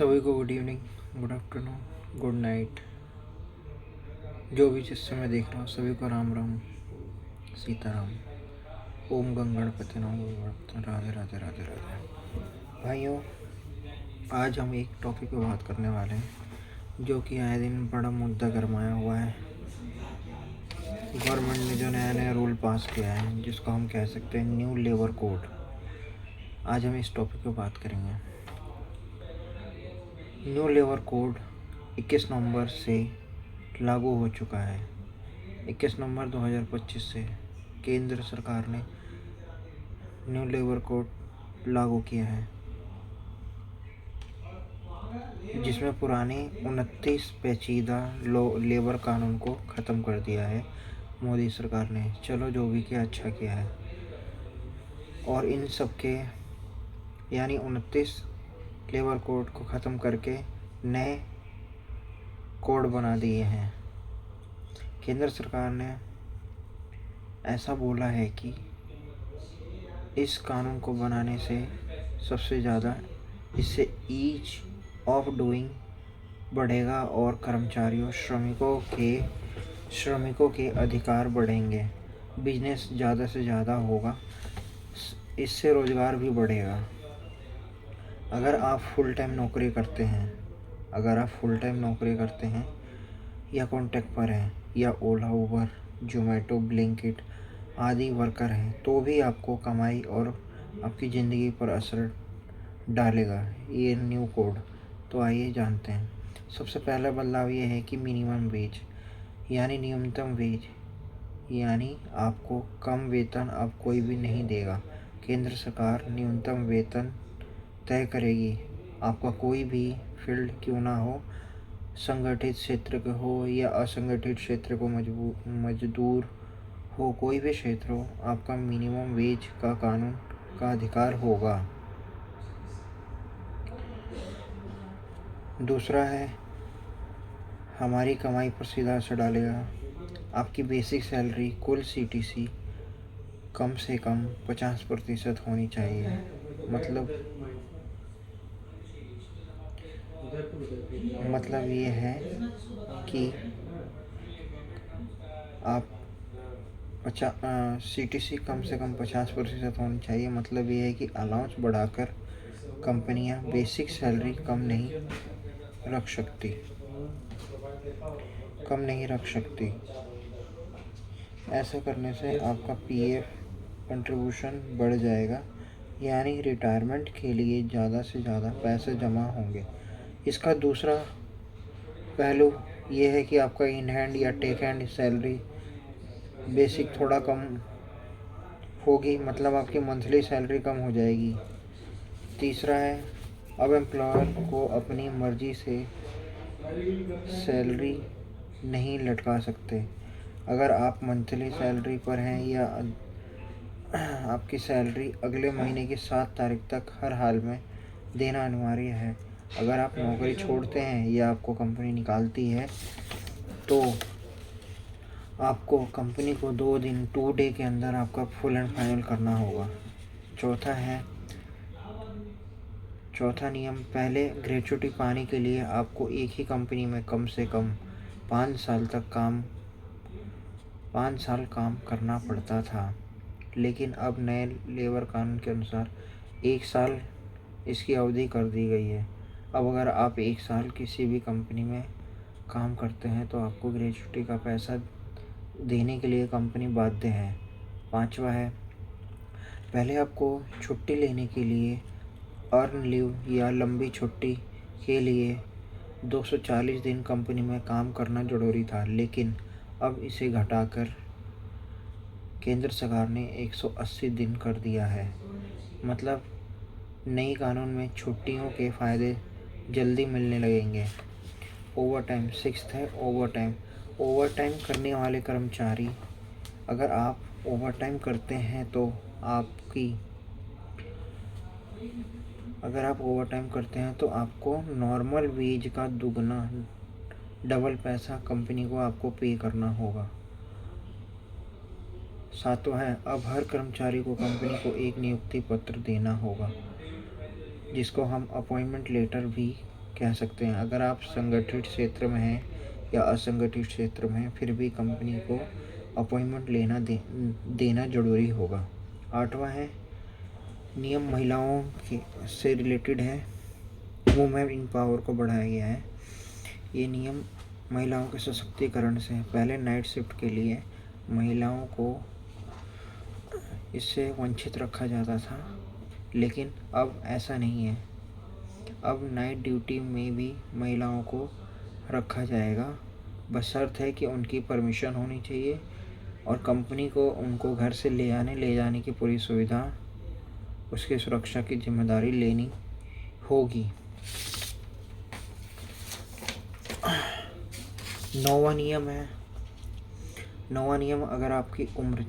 सभी को good evening, good afternoon, good night. जो भी जिस समय देख रहा हूँ सभी को राम राम, सीताराम, ओम गंगणपति नमो, राधे राधे राधे राधे। भाइयों, आज हम एक टॉपिक पे बात करने वाले हैं जो कि आए दिन बड़ा मुद्दा गरमाया हुआ है। गवर्नमेंट ने जो नया नया रूल पास किया है जिसको हम कह सकते हैं न्यू लेबर कोड। आज हम इस टॉपिक पे बात करेंगे। न्यू लेबर कोड 21 नवंबर से लागू हो चुका है। 21 नवंबर 2025 से केंद्र सरकार ने न्यू लेबर कोड लागू किया है, जिसमें पुराने 29 पेचीदा लेबर कानून को ख़त्म कर दिया है मोदी सरकार ने। चलो, जो भी किया अच्छा किया है। और इन सब के यानी 29 लेबर कोड को ख़त्म करके नए कोड बना दिए हैं। केंद्र सरकार ने ऐसा बोला है कि इस कानून को बनाने से सबसे ज़्यादा इससे ईज ऑफ डूइंग बढ़ेगा और कर्मचारियों श्रमिकों के अधिकार बढ़ेंगे, बिजनेस ज़्यादा से ज़्यादा होगा, इससे रोज़गार भी बढ़ेगा। अगर आप फुल टाइम नौकरी करते हैं या कॉन्ट्रैक्ट पर हैं या ओला, उबर, जोमेटो, ब्लिंकिट आदि वर्कर हैं तो भी आपको कमाई और आपकी ज़िंदगी पर असर डालेगा ये न्यू कोड। तो आइए जानते हैं। सबसे पहला बदलाव ये है कि मिनिमम वेज यानी न्यूनतम वेज, यानी आपको कम वेतन अब कोई भी नहीं देगा। केंद्र सरकार न्यूनतम वेतन तय करेगी। आपका कोई भी फील्ड क्यों ना हो, संगठित क्षेत्र का हो या असंगठित क्षेत्र को मजदूर हो, कोई भी क्षेत्र हो, आपका मिनिमम वेज का कानून का अधिकार होगा। दूसरा है, हमारी कमाई पर सीधा असर डालेगा। आपकी बेसिक सैलरी कुल CTC कम से कम 50% होनी चाहिए। मतलब ये है कि आप CTC कम से कम 50% होनी चाहिए। मतलब ये है कि अलाउंस बढ़ाकर कंपनियां बेसिक सैलरी कम नहीं रख सकती। ऐसा करने से आपका PF कंट्रीब्यूशन बढ़ जाएगा, यानी रिटायरमेंट के लिए ज़्यादा से ज़्यादा पैसे जमा होंगे। इसका दूसरा पहलू ये है कि आपका इन हैंड या टेक हैंड सैलरी बेसिक थोड़ा कम होगी, मतलब आपकी मंथली सैलरी कम हो जाएगी। तीसरा है, अब एम्प्लॉयर को अपनी मर्जी से सैलरी नहीं लटका सकते। अगर आप मंथली सैलरी पर हैं या आपकी सैलरी अगले महीने की 7 तारीख तक हर हाल में देना अनिवार्य है। अगर आप नौकरी छोड़ते हैं या आपको कंपनी निकालती है तो आपको कंपनी को 2 डे के अंदर आपका फुल एंड फाइनल करना होगा। चौथा नियम, पहले ग्रेच्युटी पाने के लिए आपको एक ही कंपनी में कम से कम 5 साल काम करना पड़ता था, लेकिन अब नए लेबर कानून के अनुसार 1 साल इसकी अवधि कर दी गई है। अब अगर आप 1 साल किसी भी कंपनी में काम करते हैं तो आपको ग्रेच्युटी का पैसा देने के लिए कंपनी बाध्य है। 5वां है, पहले आपको छुट्टी लेने के लिए अर्न लीव या लंबी छुट्टी के लिए 240 दिन कंपनी में काम करना जरूरी था, लेकिन अब इसे घटाकर केंद्र सरकार ने 180 दिन कर दिया है। मतलब नई कानून में छुट्टियों के फ़ायदे जल्दी मिलने लगेंगे। ओवरटाइम, 6th है ओवरटाइम करने वाले कर्मचारी, अगर आप ओवरटाइम करते हैं तो आपको नॉर्मल वेज का दुगना डबल पैसा कंपनी को आपको पे करना होगा। 7वां है, अब हर कर्मचारी को कंपनी को एक नियुक्ति पत्र देना होगा, जिसको हम अपॉइंटमेंट लेटर भी कह सकते हैं। अगर आप संगठित क्षेत्र में हैं या असंगठित क्षेत्र में हैं, फिर भी कंपनी को अपॉइंटमेंट देना ज़रूरी होगा। 8वां है नियम महिलाओं के से रिलेटेड है, वुमेन इन पावर को बढ़ाया गया है। ये नियम महिलाओं के सशक्तिकरण से है। पहले नाइट शिफ्ट के लिए महिलाओं को इससे वंचित रखा जाता था, लेकिन अब ऐसा नहीं है। अब नाइट ड्यूटी में भी महिलाओं को रखा जाएगा, बशर्ते है कि उनकी परमिशन होनी चाहिए और कंपनी को उनको घर से ले जाने की पूरी सुविधा, उसकी सुरक्षा की जिम्मेदारी लेनी होगी। 9वां नियम है। 9वां नियम, अगर आपकी उम्र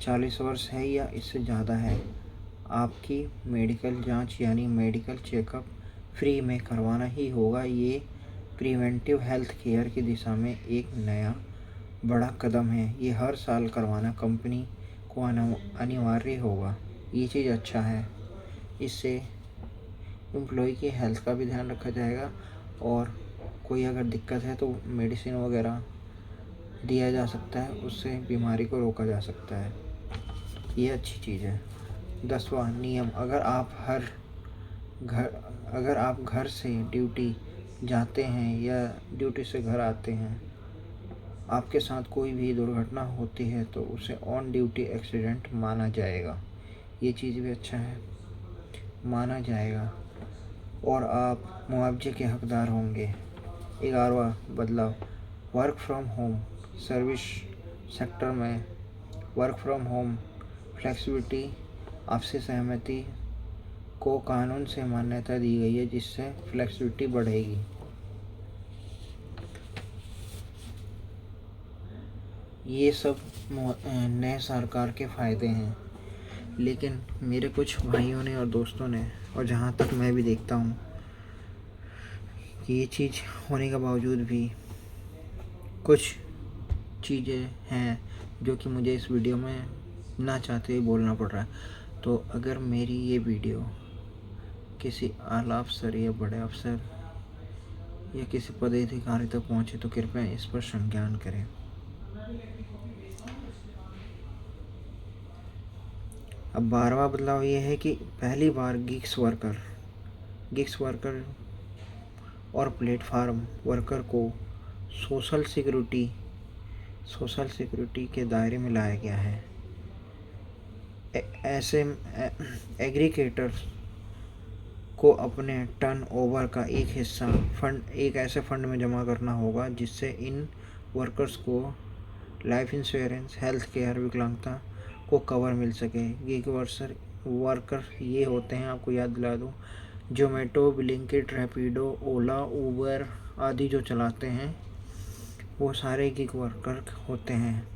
40 वर्ष है या इससे ज़्यादा है, आपकी मेडिकल जांच यानी मेडिकल चेकअप फ्री में करवाना ही होगा। ये प्रिवेंटिव हेल्थ केयर की दिशा में एक नया बड़ा कदम है। ये हर साल करवाना कंपनी को अनिवार्य होगा। ये चीज़ अच्छा है, इससे एम्प्लॉय की हेल्थ का भी ध्यान रखा जाएगा और कोई अगर दिक्कत है तो मेडिसिन वगैरह दिया जा सकता है, उससे बीमारी को रोका जा सकता है। ये अच्छी चीज़ है। 10वां नियम, अगर आप घर से ड्यूटी जाते हैं या ड्यूटी से घर आते हैं, आपके साथ कोई भी दुर्घटना होती है तो उसे ऑन ड्यूटी एक्सीडेंट माना जाएगा। ये चीज़ भी अच्छा है, माना जाएगा और आप मुआवजे के हकदार होंगे। 11वां बदलाव, work from home. Service sector में वर्क फ्रॉम होम फ्लेक्सिबिलिटी, आपसी सहमति को कानून से मान्यता दी गई है, जिससे फ्लेक्सिबिलिटी बढ़ेगी। ये सब नए सरकार के फ़ायदे हैं, लेकिन मेरे कुछ भाइयों ने और दोस्तों ने, और जहाँ तक मैं भी देखता हूँ कि ये चीज़ होने के बावजूद भी कुछ चीज़ें हैं जो कि मुझे इस वीडियो में ना चाहते हुए बोलना पड़ रहा है। तो अगर मेरी ये वीडियो किसी आला अफसर या बड़े अफसर या किसी पदाधिकारी तक पहुँचे तो कृपया इस पर संज्ञान करें। अब 12वां बदलाव ये है कि पहली बार गिग्स वर्कर और प्लेटफार्म वर्कर को सोशल सिक्योरिटी के दायरे में लाया गया है। ऐसे एग्रीगेटर्स को अपने टर्नओवर का एक हिस्सा एक ऐसे फंड में जमा करना होगा जिससे इन वर्कर्स को लाइफ इंश्योरेंस, हेल्थ केयर, विकलांगता को कवर मिल सके। गिग वर्कर ये होते हैं, आपको याद दिला दूँ, जोमेटो, ब्लिंकिट, रैपिडो, ओला, उबर आदि जो चलाते हैं वो सारे गिग वर्कर होते हैं।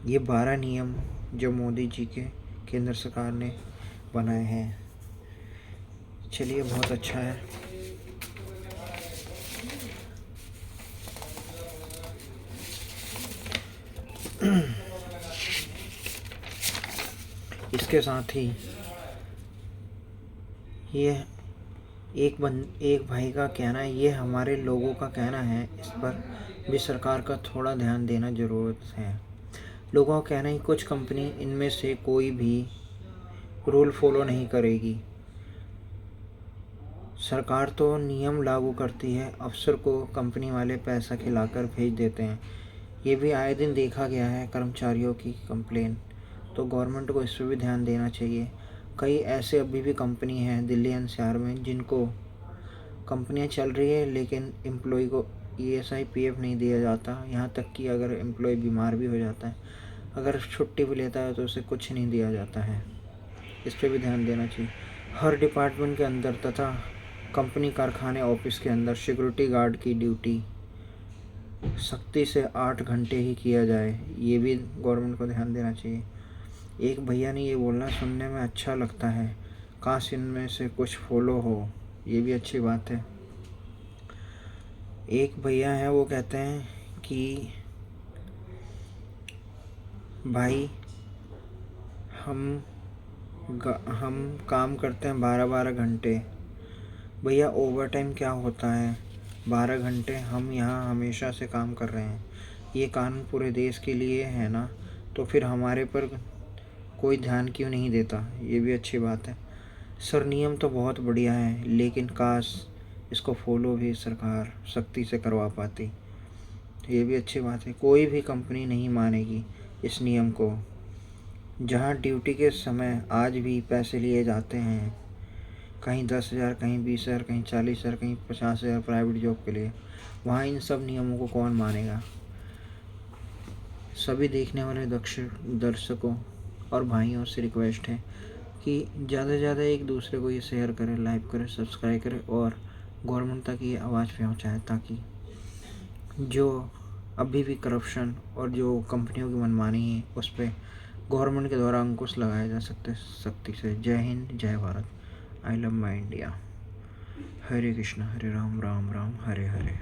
ये 12 नियम जो मोदी जी के केंद्र सरकार ने बनाए हैं, चलिए बहुत अच्छा है। इसके साथ ही ये एक भाई का कहना है, ये हमारे लोगों का कहना है, इस पर भी सरकार का थोड़ा ध्यान देना ज़रूरत है। लोगों का कहना है कुछ कंपनी इनमें से कोई भी रूल फॉलो नहीं करेगी। सरकार तो नियम लागू करती है, अफसर को कंपनी वाले पैसा खिलाकर भेज देते हैं। ये भी आए दिन देखा गया है, कर्मचारियों की कंप्लेन। तो गवर्नमेंट को इस पर भी ध्यान देना चाहिए। कई ऐसे अभी भी कंपनी हैं दिल्ली एनसीआर में जिनको कंपनियां चल रही है लेकिन एम्प्लॉय को ESI PF नहीं दिया जाता। यहाँ तक कि अगर एम्प्लॉय बीमार भी हो जाता है, अगर छुट्टी भी लेता है तो उसे कुछ नहीं दिया जाता है। इस पर भी ध्यान देना चाहिए। हर डिपार्टमेंट के अंदर तथा कंपनी, कारखाने, ऑफिस के अंदर सिक्योरिटी गार्ड की ड्यूटी सख्ती से 8 घंटे ही किया जाए, ये भी गवर्नमेंट को ध्यान देना चाहिए। एक भैया ने ये बोलना सुनने में अच्छा लगता है, काश इनमें से कुछ फॉलो हो, ये भी अच्छी बात है। एक भैया हैं वो कहते हैं कि भाई हम हम काम करते हैं 12-12 घंटे। भैया ओवर टाइम क्या होता है? 12 घंटे हम यहाँ हमेशा से काम कर रहे हैं। ये कानून पूरे देश के लिए है ना, तो फिर हमारे पर कोई ध्यान क्यों नहीं देता? ये भी अच्छी बात है। सर नियम तो बहुत बढ़िया है, लेकिन काश इसको फॉलो भी सरकार सख्ती से करवा पाती। ये भी अच्छी बात है। कोई भी कंपनी नहीं मानेगी इस नियम को। जहाँ ड्यूटी के समय आज भी पैसे लिए जाते हैं, कहीं 10,000, कहीं 20,000, कहीं 40,000, कहीं 50,000 प्राइवेट जॉब के लिए, वहाँ इन सब नियमों को कौन मानेगा? सभी देखने वाले दर्शकों और भाइयों से रिक्वेस्ट है कि ज़्यादा से ज़्यादा एक दूसरे को ये शेयर करें, लाइक करें, सब्सक्राइब करें और गवर्नमेंट तक ये आवाज़ पहुँचाएँ, ताकि जो अभी भी करप्शन और जो कंपनियों की मनमानी है उस पर गवर्नमेंट के द्वारा अंकुश लगाया जा सकते सख्ती से। जय हिंद, जय Bharat. I love my India. Hare Krishna, Hare Ram, Ram Ram, Hare Hare.